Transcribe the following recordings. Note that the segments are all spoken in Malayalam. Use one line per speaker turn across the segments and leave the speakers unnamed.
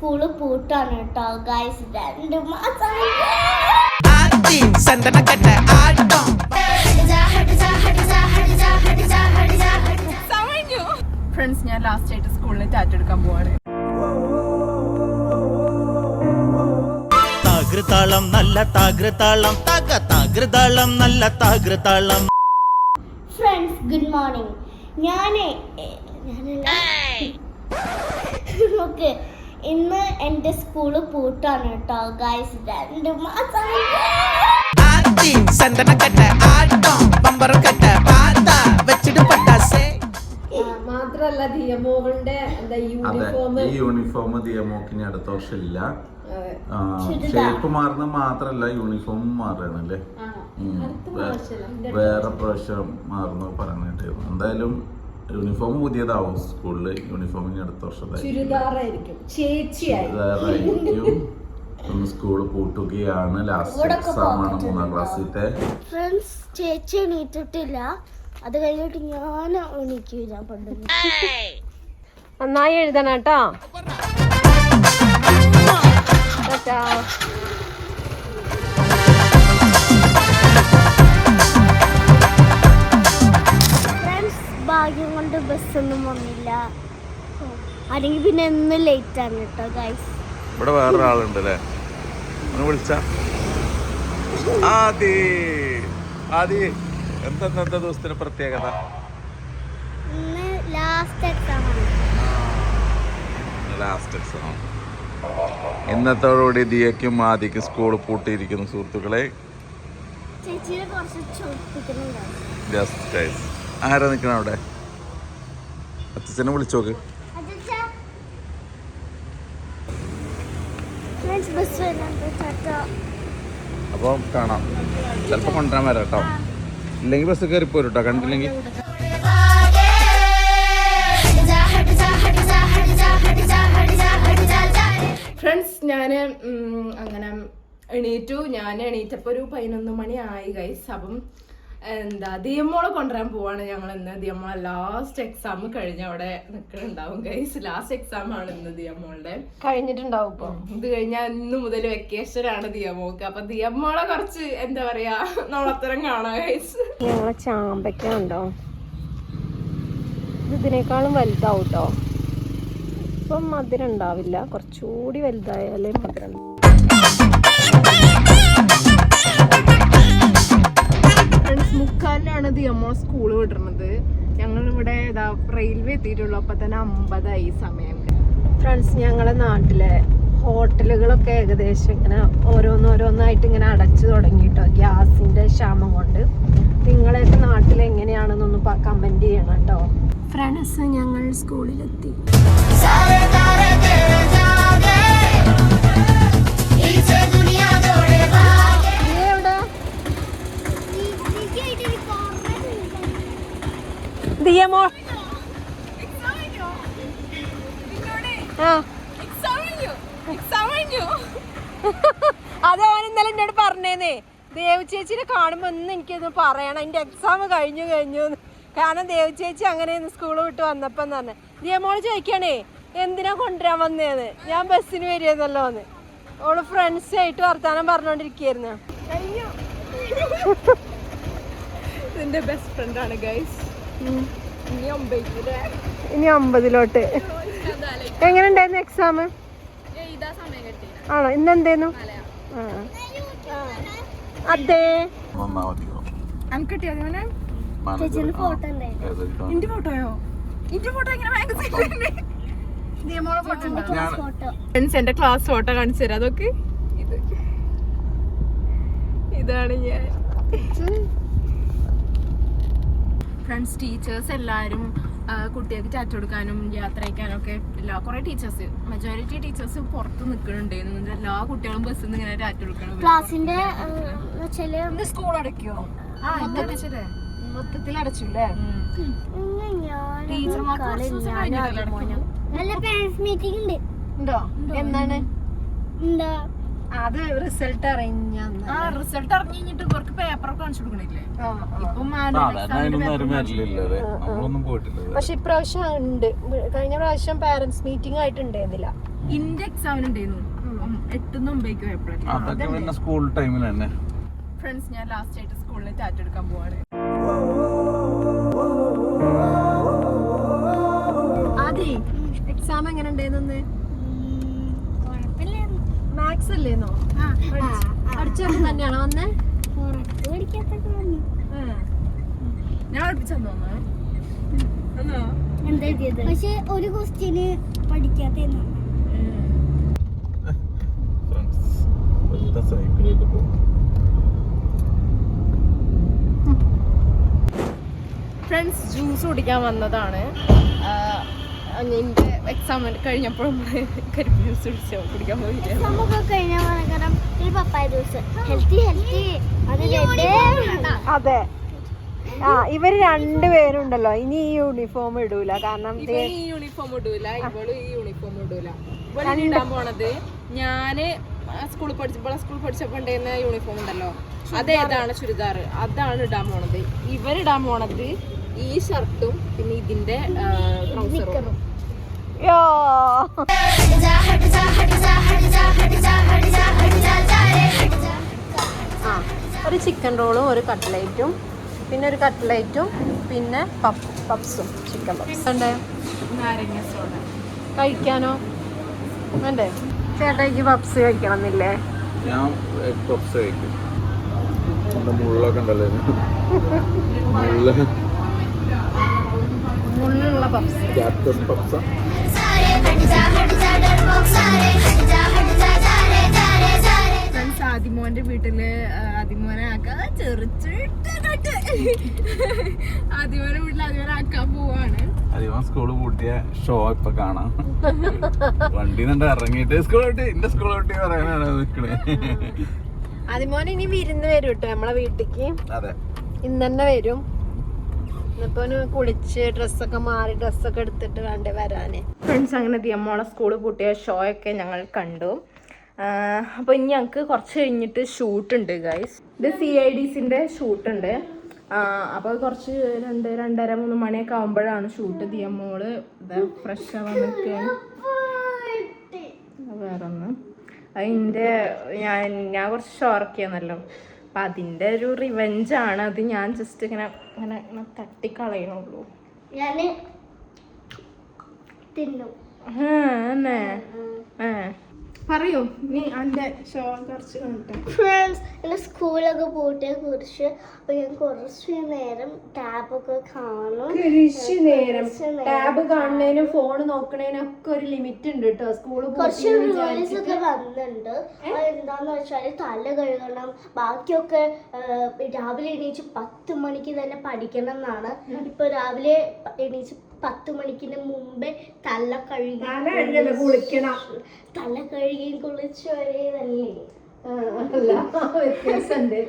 സ്കൂള് പൂട്ടാണ് കേട്ടോ ഗൈസ്. 2 മാസം
ഫ്രണ്ട്സ്, ഞാൻ ലാസ്റ്റ് ആയിട്ട് സ്കൂളിൽ ടാറ്റ എടുക്കാൻ പോവാണ്.
താകൃതാളം നല്ല താകൃതാളം താകൃതാളം നല്ല താകൃതാളം.
Friends, good morning. ഓക്കെ, ഇന്ന് എൻ്റെ സ്കൂള് പൂട്ടാണ് കേട്ടോ ഗൈസ്. 2 മാസം
മാത്രല്ല ദിയമോളുടെ
യൂണിഫോം ദിയമോക്കിന് അടുത്ത വർഷം ഇല്ല. ഷേപ്പ് മാറുന്ന മാത്രല്ല യൂണിഫോം മാറണല്ലേ, വേറെ പ്രാവശ്യം മാറുന്ന പറഞ്ഞിട്ട്. എന്തായാലും യൂണിഫോം പുതിയതാവും സ്കൂളില്. യൂണിഫോമിന് അടുത്ത വർഷത്തായിരിക്കും. ഒന്ന് സ്കൂള് പൂട്ടുകയാണ്. ലാസ്റ്റ് എക്സാം ആണ് 3ാം ക്ലാസ്സിലത്തെ.
ഫ്രണ്ട്സ്, ചേച്ചി എണീറ്റിട്ടില്ല. അത് കഴിഞ്ഞിട്ട് ഞാൻ എണീക്കില്ല.
നന്നായി എഴുതണം കേട്ടോ.
ഫ്രണ്ട്സ്, ഭാഗ്യം കൊണ്ട് ബസ്സൊന്നും വന്നില്ല. അല്ലെങ്കിൽ പിന്നെ എന്നും ലേറ്റ് ആണ് കേട്ടോ ഗൈസ്.
ഇവിടെ വേറൊരാളുണ്ട് അല്ലേ, വിളിച്ച എന്താ ദിവസത്തിന് പ്രത്യേകത?
ലാസ്റ്റ് എക്സാം ആണ്.
ലാസ്റ്റ് എക്സാം ഇന്നത്തോടുകൂടി ദിയയ്ക്കും ആദിക്കും സ്കൂൾ പൂട്ടിയിരിക്കുന്നു സുഹൃത്തുക്കളെ.
ചേച്ചിയെ കുറച്ച് ചോദിപ്പിക്കുന്നുണ്ടാവും.
ആരാ നിൽക്കണം അവിടെ? അച്ഛനെ വിളിച്ചോക്ക്. അപ്പം കാണാം, ചിലപ്പോ കൊണ്ടുവരാൻ വരാം കേട്ടോ. ഇല്ലെങ്കിൽ ബസ് കയറി പോരും കേട്ടോ, കണ്ടില്ലെങ്കിൽ.
ഫ്രണ്ട്സ്, ഞാൻ അങ്ങനെ എണീറ്റു. ഞാൻ എണീറ്റപ്പോൾ ഒരു 11 മണി ആയി ഗൈസ്. അപ്പം ദിയമ്മോളെ കൊണ്ടുവരാൻ പോവാണ് ഞങ്ങൾ ഇന്ന്. ദിയമ്മോളെ ലാസ്റ്റ് എക്സാം കഴിഞ്ഞ് അവിടെ നിൽക്കുന്നുണ്ടാവും ഗൈസ്. ലാസ്റ്റ് എക്സാം ആണ് ഇന്ന് ദിയമ്മോളുടെ. കഴിഞ്ഞിട്ടുണ്ടാവും ഇപ്പൊ. ഇത് കഴിഞ്ഞാൽ ഇന്ന് മുതൽ വെക്കേഷൻ ആണ് ദിയമ്മോക്ക്. അപ്പൊ ദിയമ്മോളെ കുറച്ച് എന്താ പറയാ നോളത്തരം കാണാം ഗൈസ്. ഞങ്ങളെ ചാമ്പയ്ക്ക ഉണ്ടോ, ഇതിനേക്കാളും വലുതാവും കേട്ടോ. ഇപ്പം മധുരം ഉണ്ടാവില്ല, കുറച്ചുകൂടി വലുതായാലേ മധുരം. മുക്കാലിനാണ് ദിയമ്മോൾ സ്കൂള് വിടുന്നത്. ഞങ്ങളിവിടെ റെയിൽവേ എത്തിയിട്ടുള്ളൂ. അപ്പൊ തന്നെ 50 സമയം. ഫ്രണ്ട്സ്, ഞങ്ങളെ നാട്ടിലെ ഹോട്ടലുകളൊക്കെ ഏകദേശം ഇങ്ങനെ ഓരോന്നോരോന്നായിട്ട് ഇങ്ങനെ അടച്ചു തുടങ്ങിട്ടോ, ഗ്യാസിന്റെ ക്ഷാമം കൊണ്ട്. നിങ്ങളൊക്കെ നാട്ടിൽ എങ്ങനെയാണെന്നൊന്ന് കമന്റ് ചെയ്യണം കേട്ടോ. ഫ്രണ്ട്സ്, ഞങ്ങൾ സ്കൂളിലെത്തി. അത് അവൻ ഇന്നലെ എന്നോട് പറഞ്ഞേന്നേ, ദേവു ചേച്ചിനെ കാണുമ്പോ ഒന്ന് എനിക്കൊന്ന് പറയണം, എന്റെ എക്സാം കഴിഞ്ഞു. കാരണം ദേവു ചേച്ചി അങ്ങനെ സ്കൂള് വിട്ട് വന്നപ്പോ തന്നെ ദിയമോള് ചോദിക്കണേ എന്തിനാ കൊണ്ടുവരാൻ വന്നേന്ന്. ഞാൻ ബസ്സിന് വരികയെന്നല്ലോ എന്ന്. ഓള് ഫ്രണ്ട്സ് ആയിട്ട് വർത്താനം പറഞ്ഞോണ്ടിരിക്കായിരുന്നു. ഇതിന്റെ ബെസ്റ്റ് ഫ്രണ്ട് ആണ് ഗൈസ്. ഇനി 9ലോട്ട്. എങ്ങനെ ഉണ്ടായിരുന്നു എക്സാം? ആണോ? ഇന്നെന്തേന്നു? അതെ, എന്റെ ഫോട്ടോയോ? എന്റെ ക്ലാസ് ഫോട്ടോ കാണിച്ചു തരാം. അതൊക്കെ ഇതാണ് ഞാൻ. ഫ്രണ്ട്സ്, ടീച്ചേഴ്സ് എല്ലാവരും കുട്ടികൾക്ക് ടാറ്റ കൊടുക്കാനും യാത്ര അയക്കാനും ഒക്കെ കുറെ ടീച്ചേഴ്സ്, മെജോറിറ്റി ടീച്ചേഴ്സ് പുറത്ത് നിൽക്കുന്നുണ്ടായിരുന്നു. എല്ലാ കുട്ടികളും ബസ്സിൽ നിന്ന് ഇങ്ങനെ ടാറ്റ കൊടുക്കണം.
ക്ലാസിന്റെ
സ്കൂൾ അടയ്ക്കോ? മൊത്തത്തിൽ അടച്ചില്ലേ? ടീച്ചർമാർക്ക് ഉണ്ടോ? എന്താണ്?
അത് റിസൾട്ട് അറിഞ്ഞ
റിസൾട്ട് ഇറങ്ങി കഴിഞ്ഞിട്ട് ഇവർക്ക് പേപ്പറൊക്കെ കാണിച്ചു കൊടുക്കണില്ലേ ഇപ്പം
പക്ഷെ ഇപ്രാവശ്യം ഉണ്ട്. കഴിഞ്ഞ പ്രാവശ്യം പാരന്റ്സ് മീറ്റിംഗ് ആയിട്ടുണ്ടായിരുന്നില്ല.
ഇന്റെ എക്സാമിന് ഉണ്ടായിരുന്നു 8
സ്കൂൾ ടൈമിൽ തന്നെ.
ഫ്രണ്ട്സ്, ഞാൻ ലാസ്റ്റ് ആയിട്ട് സ്കൂളിൽ ടാറ്റ എടുക്കാൻ പോവാണ്.
അതെ, എക്സാം എങ്ങനെ ഉണ്ടായിരുന്നു? മാത്സ് അല്ലേന്നോ? പഠിച്ചത് തന്നെയാണോ വന്നേ?
ഞാൻ പഠിപ്പിച്ചെന്ന്
പക്ഷെ ഒരു ക്വസ്റ്റ്യന് പഠിക്കാത്ത
ഫ്രണ്ട്സ്, ജ്യൂസ് കുടിക്കാൻ വന്നതാണ്. എന്റെ എക്സാം കഴിഞ്ഞപ്പോൾ കരിമ്പ് ജ്യൂസ് കുടിക്കാൻ പോയില്ല.
അതെ, ഇവര് രണ്ടുപേരുണ്ടല്ലോ ഇനി ഈ യൂണിഫോം ഇടൂല. കാരണം
ഈ യൂണിഫോം ഇടൂല, ഇവള് ഈ യൂണിഫോം ഇടൂല. ഇവള് ഇടാൻ പോണത് ഞാന് സ്കൂളിൽ പഠിച്ചപ്പോ ഉണ്ടായിരുന്ന യൂണിഫോം ഉണ്ടല്ലോ, അതേതാണ് ചുരിദാർ, അതാണ് ഇടാൻ പോണത്. ഇവരിടാൻ പോണത് ഈ ഷർട്ടും പിന്നെ ഇതിന്റെ ട്രൗസറും.
ഒരു ചിക്കൻ റോളും ഒരു കട്ട്ലേറ്റും പിന്നെ ഒരു കട്ട്ലേറ്റും പിന്നെ പപ്സും ചിക്കൻ പപ്സ് ഉണ്ട്.
നാരങ്ങ സോഡ
കഴിക്കാനോ വേണ്ടേ? ചേട്ടായിക്ക് പപ്സ് കഴിക്കണം എന്നില്ലേ?
ഞാൻ പപ്സ് കഴിക്കും. മുള്ളൊക്കെ ഉണ്ടല്ലോ,
മുള്ളുള്ള പപ്സ്.
പപ്സ.
ഫ്രണ്ട്സ്, ആദിമോന്റെ വീട്ടില് ആദിമോനെ ആക്കാൻ ആദിമോന്റെ വീട്ടിൽ ആദിമോനെ ആക്കാൻ പോവാണ്.
അതിവൻ സ്കൂള് കൂട്ടിയ ഷോ ഇപ്പൊ കാണാം. വണ്ടി നിന്നിട്ട് ഇറങ്ങിയിട്ട് സ്കൂൾ കൂട്ടി പറയാനാണ് നിക്കണേ.
ആദിമോൻ ഇനി വിരുന്ന് വരും കേട്ടോ നമ്മളെ വീട്ടിക്ക്.
അതെ,
ഇന്ന് തന്നെ വരും. ഇപ്പൊ കുളിച്ച് ഡ്രസ്സൊക്കെ മാറി ഡ്രസ്സൊക്കെ എടുത്തിട്ട് വേണ്ടേ വരാന്.
ഫ്രണ്ട്സ്, അങ്ങനെ ദിയമ്മോളെ സ്കൂള് പൂട്ടിയ ഷോ ഒക്കെ ഞങ്ങൾ കണ്ടു. അപ്പോൾ ഇനി ഞങ്ങൾക്ക് കുറച്ച് കഴിഞ്ഞിട്ട് ഷൂട്ടുണ്ട് ഗൈസ്. ഇത് CIDസിൻ്റെ ഷൂട്ടുണ്ട്. അപ്പോൾ കുറച്ച് 2:30-3 മണിയൊക്കെ ആകുമ്പോഴാണ് ഷൂട്ട്. ദിയമ്മോള് ഫ്രഷ് ആവാൻ നിൽക്കുകയാണ്. വേറൊന്ന് അതിൻ്റെ ഞാൻ കുറച്ച് ഷോർക്കിയാന്നല്ലോ, അപ്പം അതിൻ്റെ ഒരു റിവെഞ്ചാണ്. അത് ഞാൻ ജസ്റ്റ് ഇങ്ങനെ തട്ടിക്കളയണുള്ളൂ.
ഞാന് തിന്നു.
പറയൂ നീ എൻ്റെ ഷോ കുറച്ച് കണ്ടിട്ട്.
ഫ്രണ്ട്സ്, എൻ്റെ സ്കൂളൊക്കെ പൂട്ടിയെ കുറിച്ച് അപ്പൊ ഞാൻ കുറച്ച് നേരം ടാബൊക്കെ കാണും.
ടാബ് കാണുന്നതിനും ഫോൺ നോക്കണേനും ഒക്കെ ഒരു ലിമിറ്റ് ഉണ്ട് കേട്ടോ. സ്കൂള്
കുറച്ച് റൂൾസ് ഒക്കെ വന്നിട്ടുണ്ട്. എന്താന്ന് വെച്ചാല് തല കഴുകണം, ബാക്കിയൊക്കെ രാവിലെ എണീച്ച് 10 മണിക്ക് തന്നെ പഠിക്കണം എന്നാണ്. ഇപ്പൊ രാവിലെ എണീച്ച് 10 മണിക്കിന് മുമ്പേ തല കഴുകി
കുളിക്കണം.
തല കഴുകി കുളിച്ച് വരെയല്ലേ.
വ്യത്യാസമുണ്ട്.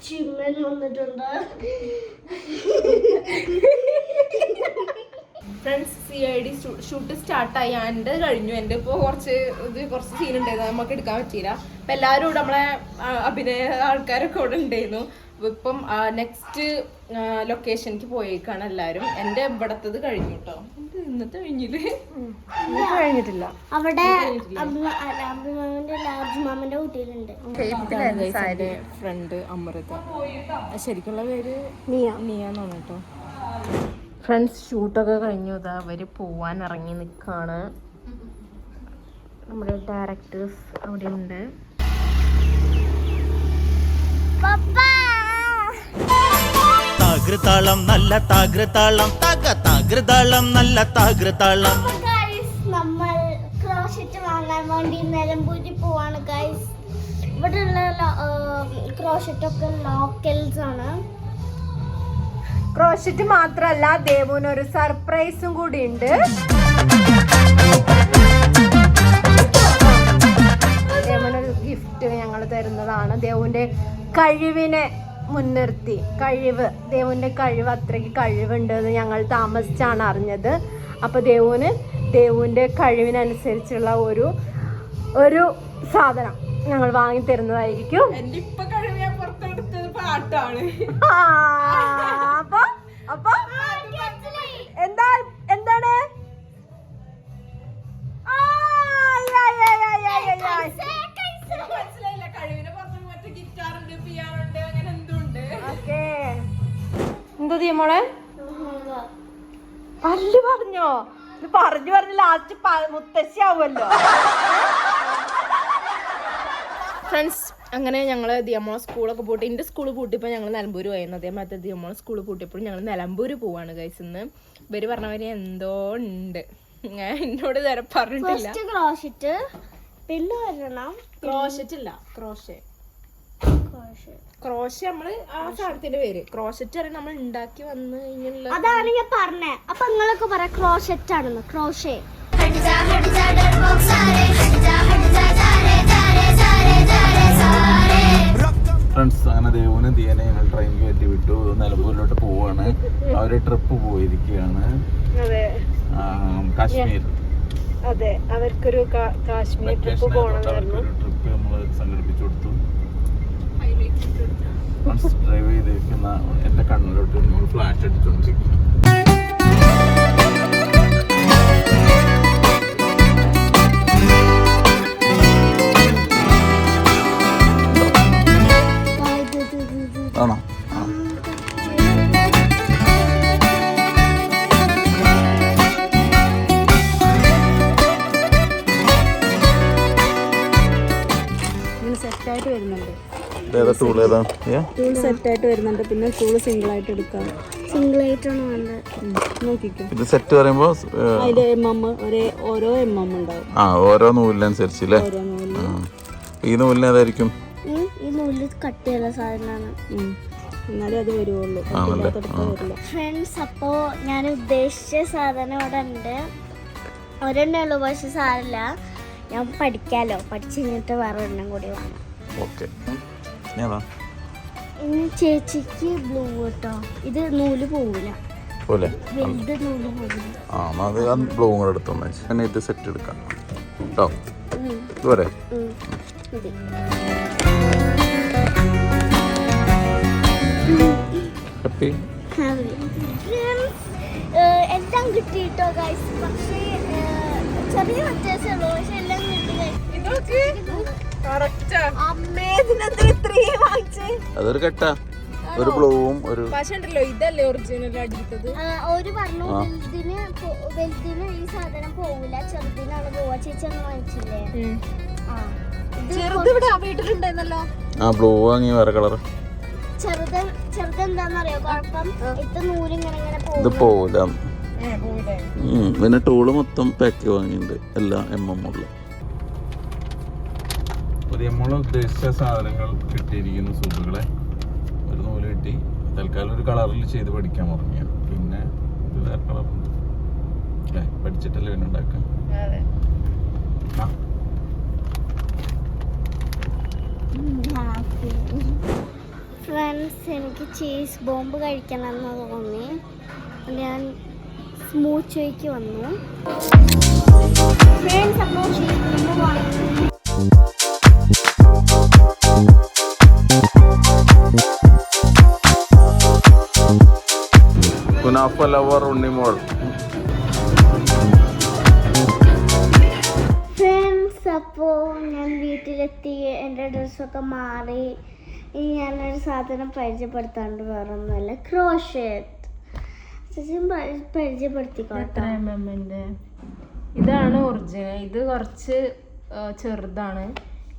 ചിമ്മൻ വന്നിട്ടുണ്ട്.
ഫ്രണ്ട്സ്, CID ഷൂട്ട് സ്റ്റാർട്ടായി. എൻ്റെ കഴിഞ്ഞു. എൻ്റെ ഇപ്പോൾ കുറച്ച് സീൻ ഉണ്ടായിരുന്നു, നമുക്ക് എടുക്കാൻ പറ്റിയില്ല. അപ്പം എല്ലാവരും ഇവിടെ നമ്മളെ അഭിനയ ആൾക്കാരൊക്കെ ഇവിടെ ഉണ്ടായിരുന്നു. ഇപ്പം നെക്സ്റ്റ് ലൊക്കേഷനിലേക്ക് പോയേക്കാണ് എല്ലാവരും. എൻ്റെ ഇവിടത്തത് കഴിഞ്ഞു കേട്ടോ. ഇന്നത്തെ കഴിഞ്ഞിട്ടില്ല.
അവിടെ ലാർജ് മാമന്റെ കുട്ടിയിലുണ്ട്.
ഫ്രണ്ട് അമൃത, ശരിക്കുള്ള പേര് നിയാന്നാണ് കേട്ടോ. ഫ്രണ്ട്സ്, ഷൂട്ടൊക്കെ കഴിഞ്ഞു. ഇതാ അവർ പോവാൻ ഇറങ്ങി നിൽക്കുകയാണ്. നമ്മുടെ ഡയറക്ടേഴ്സ് അവിടെ ഉണ്ട്.
താകൃതാളം നല്ല താകൃതാളം താകൃതാളം നല്ല താകൃതാളം.
നമ്മൾ ക്രോഷറ്റ് വാങ്ങാൻ വേണ്ടി നിലമ്പൂരിൽ പോവാണ് ഗൈസ്. ഇവിടെയുള്ള ക്രോഷറ്റ് ഒക്കെ ലോക്കൽസ് ആണ്.
ക്രോഷറ്റ് മാത്രല്ല, ദേവുനൊരു സർപ്രൈസും കൂടി ഉണ്ട്. ദേവുനൊരു ഗിഫ്റ്റ് ഞങ്ങൾ തരുന്നതാണ്. ദേവുവിന്റെ കഴിവിനെ മുൻനിർത്തി, ദേവുവിന്റെ കഴിവ് അത്രയ്ക്ക് കഴിവുണ്ട് എന്ന് ഞങ്ങൾ താമസിച്ചാണ് അറിഞ്ഞത്. അപ്പോൾ ദേവുവിന്റെ കഴിവിനനുസരിച്ചുള്ള ഒരു ഒരു സാധനം ഞങ്ങൾ വാങ്ങി തരുന്നതായിരിക്കും.
എന്റെ ഇപ്പൊ കഴിവ് ഞാൻ പുറത്തെടുത്തത് പാട്ടാണ്.
അപ്പൊ അപ്പൊ എന്താണ്
മനസ്സിലായില്ല. കഴിവിനെ പുറത്ത് മറ്റേ ഗിറ്റാറുണ്ട്, പിയാനുണ്ട്, അങ്ങനെ എന്തുണ്ട്.
എന്താ മോളെ പല്ല് പറഞ്ഞോ? ഇത് പറഞ്ഞു ലാസ്റ്റ് മുത്തശ്ശിയാവുമല്ലോ.
ഫ്രണ്ട്സ്, അങ്ങനെ ഞങ്ങൾ ദിയമ്മോളെ സ്കൂളൊക്കെ പൂട്ടി, എൻ്റെ സ്കൂൾ പൂട്ടിയപ്പോൾ ഞങ്ങൾ നിലമ്പൂർ പോയിരുന്നു. അതേമാതിരി ദിയമ്മോളെ സ്കൂൾ പൂട്ടിയപ്പോൾ ഞങ്ങൾ നിലമ്പൂർ പോവാണ് ഗൈസ്. ഇന്ന് ഇവർ പറഞ്ഞവര് എന്തോ ഉണ്ട്, ഞാൻ എന്നോട് ഇതുവരെ പറഞ്ഞിട്ടില്ല.
ക്രോഷറ്റ്, പിന്നെ വരണം
ക്രോഷറ്റ് ഇല്ല, ക്രോഷ് നമ്മള് ആ സാധനത്തിന്റെ പേര് ക്രോഷറ്റ് അറിയാം. നമ്മൾ ഉണ്ടാക്കി വന്ന് കഴിഞ്ഞുള്ള
അതാണ് ഞാൻ പറഞ്ഞേ. അപ്പൊ നിങ്ങളൊക്കെ പറയാം ക്രോഷറ്റ് ആണെന്ന്. ക്രോഷേ
ഫ്രണ്ട്സ്, അങ്ങനെ ദേവുനെ ദിയനെ ഞങ്ങൾ ട്രെയിൻ കയറ്റി വിട്ടു. നിലമ്പൂരിലോട്ട് പോവാണ്. അവര് ട്രിപ്പ് പോയിരിക്കുകയാണ് കാശ്മീർ.
അതെ, അവർക്കൊരു കാശ്മീർ ട്രിപ്പ് പോകണമെന്നായിരുന്നു.
ട്രിപ്പ് നമ്മൾ സംഘടിപ്പിച്ചു കൊടുത്തു. ഫ്രണ്ട്സ്, ഡ്രൈവ് ചെയ്തിരിക്കുന്ന എന്റെ കണ്ണിലോട്ട് നമ്മൾ ഫ്ലാഷ് അടിച്ചുകൊണ്ടിരിക്കുന്നു. ആണോ?
സെറ്റായിട്ട് വരുന്നുണ്ട്.
ഏതാ ടൂൾ? ഏതാ
ടൂൾ സെറ്റായിട്ട് വരുന്നുണ്ട്. പിന്നെ ടൂൾ സിംഗിൾ ആയിട്ട് എടുക്കാം.
സിംഗിൾ ആയിട്ടാണ് വേണ്ടത്.
നോക്കിക്കോ,
ഇത് സെറ്റ് പറയുമ്പോ
അതിന്റെ ഓരോ ഉണ്ടാവും.
ഓരോ നൂലിനനുസരിച്ച് അല്ലേ?
ഓരോ നൂലിന്.
ഈ നൂലിന് ഏതായിരിക്കും?
ഈ നൂല് കട്ടിയുള്ള സാധനമാണ്.
എന്നാലേ അത് വരുവുള്ളൂ. വരില്ല.
ഫ്രണ്ട്സ്, അപ്പോൾ ഞാൻ ഉദ്ദേശിച്ച സാധനം ഇവിടെ ഉണ്ട്. ഒരെണ്ണേ ഉള്ളൂ, പക്ഷെ സാരമില്ല, ഞാൻ പഠിക്കാലോ. പഠിച്ചു കഴിഞ്ഞിട്ട് വേറെ ഒരെണ്ണം കൂടി വാങ്ങാം.
ഓക്കെ.
ഇനി ചേച്ചിക്ക് ബ്ലൂ കേട്ടോ. ഇത് നൂല് പോവില്ല,
പോലെ
വലുത് നൂല് പോവില്ല.
അത് ബ്ലൂ കൂടെ എടുത്തോന്ന് വെച്ചാൽ ഇത് സെറ്റ് എടുക്കാം കേട്ടോ. ഇതുവരെ
മതി.
ഹാപ്പി.
എല്ലാം കിട്ടിയിട്ടോ ഗൈസ്. പക്ഷേ ചെറിയ വ്യത്യാസമുള്ളൂ, പക്ഷെ എല്ലാം കിട്ടി.
അതൊരു കെട്ടാ, ഒരു ബ്ലൂവും ഒരു.
പക്ഷെ ഉണ്ടല്ലോ, ഇതല്ലേ ഒറിജിനൽ അടിച്ചത്.
ഒരു പറഞ്ഞു വലുതിന് ഈ സാധനം പോവില്ല, ചെറുതിനാണ് പോവാ. ചേച്ചി അങ്ങ് വാങ്ങിച്ചില്ലേ?
ചെറുത് ഇവിടെ വീട്ടിലുണ്ടായിരുന്നല്ലോ.
ബ്ലൂ വാങ്ങി വേറെ കളർ.
ചെറുതെന്താന്നറിയോ കുഴപ്പം? ഇത് നൂലിങ്ങനെ
ഇത് പോവില്ല. പിന്നെ ടൂള് മൊത്തം പാക്ക് വാങ്ങിയിട്ടുണ്ട്, എല്ലാ ഉള്ള. നമ്മൾ ഉദ്ദേശിച്ച സാധനങ്ങൾ കിട്ടിയിരിക്കുന്നു. സുഹൃത്തുക്കളെ, ഒരു നൂല് കിട്ടി. തൽക്കാലം ഒരു കളറിൽ ചെയ്ത് പഠിക്കാൻ തുടങ്ങിയ. പിന്നെ ഇത് വേറെ കളറുണ്ട് അല്ലേ? പഠിച്ചിട്ടല്ലേ പിന്നെ ഉണ്ടാക്കാം.
ഫ്രണ്ട്സ്, എനിക്ക് ചീസ് ബോംബ് കഴിക്കണം എന്ന് തോന്നി. ഞാൻ സ്മൂച്ചോയ്ക്ക് വന്നു. ഫ്രണ്ട്സ്, അപ്പോൾ ചീസ് ബോംബ് വാങ്ങി.
കുനാഫ ലവർ ഉണ്ണിമോൾ.
ഫ്രണ്ട്സ്, അപ്പോൾ ഞാൻ വീട്ടിലെത്തി. എൻ്റെ ഡ്രസ്സൊക്കെ മാറി. ഇനി ഞാനൊരു സാധനം പരിചയപ്പെടുത്താണ്ട് വേറെ ഒന്നുമല്ല, ക്രോഷറ്റ്. പരിചയപ്പെടുത്തിക്കോട്ടെ.
ഇതാണ് ഒറിജിനൽ. ഇത് കുറച്ച് ചെറുതാണ്,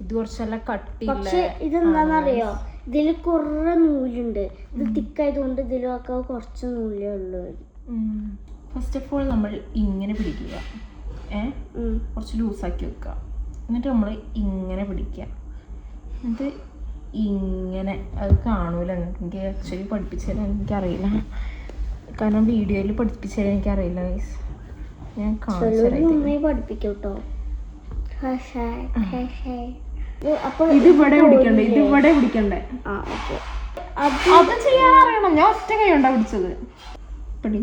ഇത് കുറച്ചല്ല കട്ടിയില്ല.
പക്ഷെ ഇതെന്താണെന്നറിയോ, ഇതിൽ കുറേ നൂലുണ്ട്. ഇത് തിക്കായതുകൊണ്ട് ഇതിലൊക്കെ കുറച്ച് നൂലേ ഉള്ളൂ.
ഫസ്റ്റ് ഓഫ് ഓൾ നമ്മൾ ഇങ്ങനെ പിടിക്കുക, കുറച്ച് ലൂസാക്കി വെക്കുക. എന്നിട്ട് നമ്മൾ ഇങ്ങനെ പിടിക്കുക. എന്നിട്ട് ഇങ്ങനെ, അത് കാണൂല. എനിക്ക് ആക്ച്വലി പഠിപ്പിച്ചു തരാൻ എനിക്കറിയില്ല, കാരണം വീഡിയോയിൽ പഠിപ്പിച്ചു തരാൻ എനിക്കറിയില്ല ഗൈസ്. ഞാൻ
നന്നായി പഠിപ്പിക്കും കേട്ടോ.
ഇത് ഇവിടെ പിടിക്കണ്ടേ, ഇത് ഇവിടെ പിടിക്കണ്ടേ. അത് ചെയ്യാൻ അറിയണം. ഞാൻ ഒറ്റ കൈ കൊണ്ടാ പിടിച്ചത്. പിടി,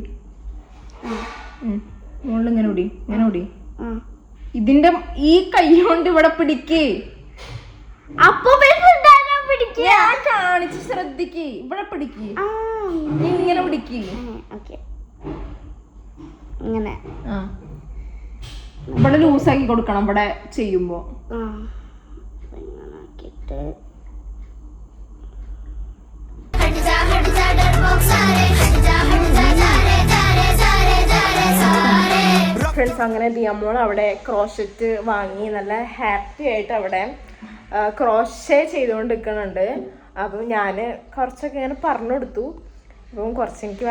മുകളിൽ ഇങ്ങനെ പിടി, ഇങ്ങനെ പിടി. ഇതിന്റെ ഈ കൈ കൊണ്ട് ഇവിടെ പിടിക്ക്.
അപ്പൊ
ഞാൻ കാണിച്ച് ശ്രദ്ധിക്ക്. ഇവിടെ പിടിക്ക്, ഇങ്ങനെ പിടിക്ക്.
ഇങ്ങനെ
ഇവിടെ ലൂസാക്കി കൊടുക്കണം ഇവിടെ ചെയ്യുമ്പോ.
ഇങ്ങനെ ആക്കിയിട്ട്
ഫ്രണ്ട്സ്, അങ്ങനെ ദിയമോൾ അവിടെ ക്രോഷറ്റ് വാങ്ങി നല്ല ഹാപ്പി ആയിട്ട് അവിടെ ക്രോഷേ ചെയ്തുകൊണ്ട് നിൽക്കുന്നുണ്ട്. അപ്പം ഞാൻ കുറച്ചൊക്കെ ഇങ്ങനെ പറഞ്ഞു കൊടുത്തു. അപ്പം കുറച്ച് എനിക്ക്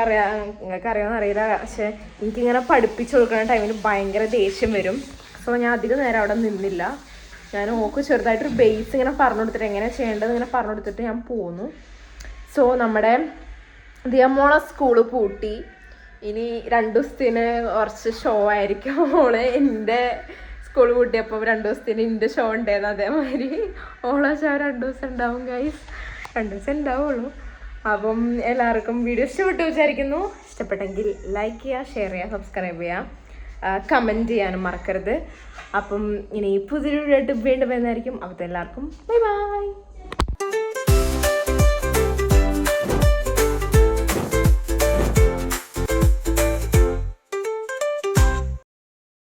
നിങ്ങൾക്ക് അറിയാമെന്ന് അറിയില്ല, പക്ഷെ എനിക്കിങ്ങനെ പഠിപ്പിച്ചു കൊടുക്കുന്ന ടൈമിൽ ഭയങ്കര ദേഷ്യം വരും. സോ ഞാൻ അധികം നേരം അവിടെ നിന്നില്ല. ഞാൻ ഓക്ക് ചെറുതായിട്ടൊരു ബേസ് ഇങ്ങനെ പറഞ്ഞു കൊടുത്തിട്ട് എങ്ങനെ ചെയ്യേണ്ടത് ഇങ്ങനെ പറഞ്ഞു കൊടുത്തിട്ട് ഞാൻ പോന്നു. സോ നമ്മുടെ ദിയമോളെ സ്കൂള് പൂട്ടി. ഇനി 2 ദിവസത്തിന് കുറച്ച് ഷോ ആയിരിക്കും. ഓള് എൻ്റെ സ്കൂൾ പൂട്ടിയപ്പോൾ 2 ദിവസത്തിന് എൻ്റെ ഷോ ഉണ്ടായിരുന്നു. അതേമാതിരി ഓളെ ഷോ 2 ദിവസം ഉണ്ടാവും ഗൈസ്. 2 ദിവസം ഉണ്ടാവുള്ളൂ. അപ്പം എല്ലാവർക്കും വീഡിയോ ഇഷ്ടപ്പെട്ടു വിചാരിക്കുന്നു. ഇഷ്ടപ്പെട്ടെങ്കിൽ ലൈക്ക് ചെയ്യുക, ഷെയർ ചെയ്യുക, സബ്സ്ക്രൈബ് ചെയ്യുക, കമൻറ്റ് ചെയ്യാനും മറക്കരുത്. അപ്പം ഇനി പുതിയൊരു വീണ്ടും വരുന്നതായിരിക്കും. അപ്പോൾ എല്ലാവർക്കും ബൈ ബൈ.